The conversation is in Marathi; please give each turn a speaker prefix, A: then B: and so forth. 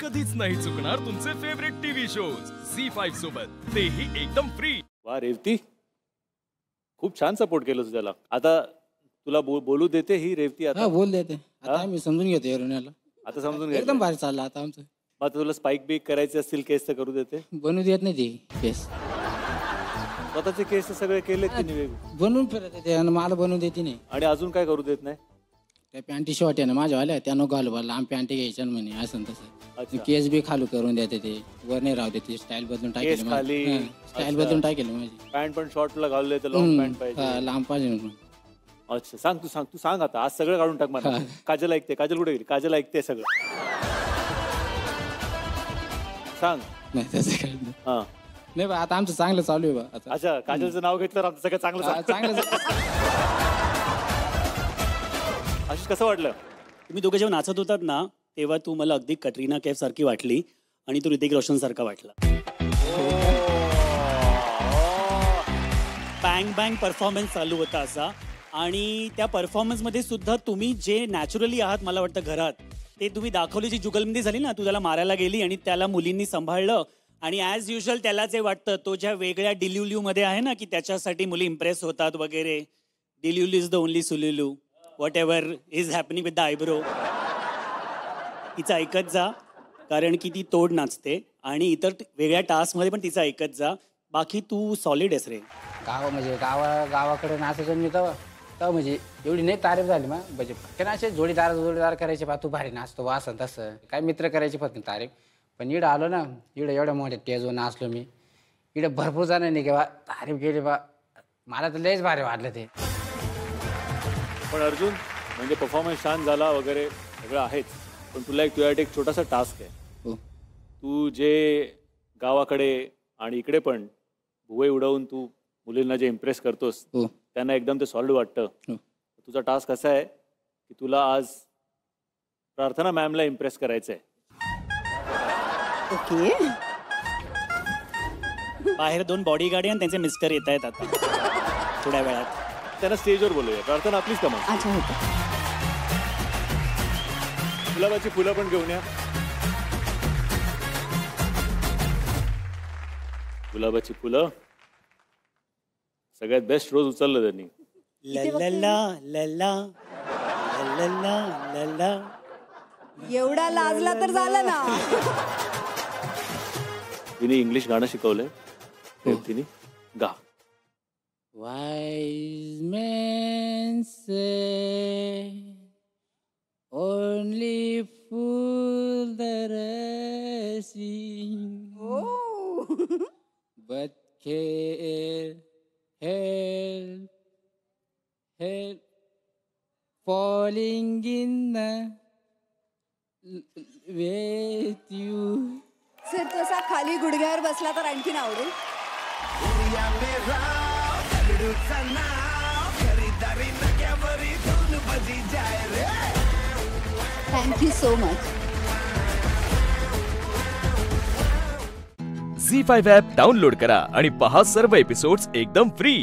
A: कधीच नाही चुकणार तुमचे फेवरेट टीव्ही शोज झी5 सोबत, तेही एकदम फ्री।
B: वा रेवती, खूप छान सपोर्ट केलं त्याला। आता तुला बोलू देते ही रेवती? आता
C: बोल देते। आता आम्ही समजून घेतो एरोन्याला।
B: आता समजून घे,
C: एकदम भारी चाललं आता आमचं।
B: मग तुला स्पाइक बिक करायचे असतील केस तर करू देते?
C: बनवू देत नाही ती केस,
B: स्वतःचे केस सगळे केलेत तिने,
C: बनवून फिरत येते आणि मला बनवून देते नाही।
B: आणि अजून काय करू देत नाही?
C: त्या पॅन्टी शॉर्ट आहे ना माझ्यावाल्या, त्यानं घालू बा लांब पॅन्टी घ्यायच्या म्हणे असं तसं। केस बी खालू करून देते ते, वर नाही राहू देते, स्टाईल बदलून टाकेल, स्टाईल बदलून टाकेल माझी।
B: पॅन्ट पण शॉर्टला घालू देते, लॉंग पॅन्ट पाहिजे,
C: लांब पाहिजे।
B: अच्छा तू सांग आता, आज सगळं काढून टाक मला। काजल ऐकते? काजल कुठे गेली? काजल ऐकते सगळं, सांग।
C: नाही तसं काही नाही। नाही बा, आता आमचं चांगलं चालू आहे बा आता।
B: अच्छा, काजलचं नाव घेतलं आमचं सगळं चांगलं
C: चांगलं।
B: आशिष कसं वाटलं?
D: तुम्ही दोघे जेव्हा नाचत होतात ना, तेव्हा तू मला अगदी कटरीना कैफ सारखी वाटली आणि तू ऋतिक रोशन सारखा वाटला। बँग बँग परफॉर्मन्स चालू होता असा, आणि त्या परफॉर्मन्समध्ये सुद्धा तुम्ही जे नॅचरली आहात मला वाटतं घरात, ते तुम्ही दाखवली। जी जुगलबंदी झाली ना, तू त्याला मारायला गेली आणि त्याला मुलींनी सांभाळलं, आणि ॲज युजल त्याला जे वाटतं तो ज्या वेगळ्या डिल्युल्यूमध्ये आहे ना, की त्याच्यासाठी मुली इम्प्रेस होतात वगैरे, delulu is the only solulu, whatever is happening with the eyebrow, तिचं ऐकत जा, कारण की ती तोड नाचते, आणि इतर वेगळ्या टास्कमध्ये पण तिचं ऐकत जा। बाकी तू सॉलिड आहेस रे।
C: म्हणजे गावाकडे नाचायचं मी तेव्हा म्हणजे एवढी नाही तारीफ झाली मग, म्हणजे फक्त असे जोडीदार करायचे बा, तू भारी नाचतो बा असं तसं, काय मित्र करायचे फक्त तारीफ। पण इकडं आलो ना, इकडं एवढ्या मोठ्या टेजवर नाचलो मी, इकडं भरपूर जणांनी की बा तारीफ केली बा, मला तर लयच भारी वाटलं ते।
B: पण अर्जुन, म्हणजे परफॉर्मन्स छान झाला वगैरे सगळं आहेच, पण तुला तुझ्यासाठी एक छोटासा टास्क आहे। तू जे गावाकडे आणि इकडे पण भुवे उडवून तू मुलींना जे इम्प्रेस करतोस, त्यांना एकदम ते सॉलिड वाटतं। तुझा टास्क असा आहे की तुला आज प्रार्थना मॅमला इम्प्रेस करायचं आहे।
E: ओके,
D: बाहेर 2 बॉडीगार्ड आणि त्यांचे मिस्टर येत आहेत आता थोड्या वेळात,
B: त्यांना स्टेजवर बोलूया। प्रार्थना प्लीज कमा।
E: अच्छा होतं।
B: गुलाबाची फुलं पण घेऊन या। गुलाबाची फुलं सगळ्यात बेस्ट रोज उचललं त्यांनी।
D: लल्ला लल्ला लल्ला लल्ला,
E: एवढा लाजला तर झालं ना।
B: तिने इंग्लिश गाणं शिकवलंय, तिने गा।
C: Wise men say only fools rushing, but care help falling in with you.
E: Sir तसा खाली गुडघ्यावर बसला तर आणखीन आवडेल। Thank you so much.
A: Zee5 app download करा आणि पहा सर्व एपिसोड्स एकदम फ्री।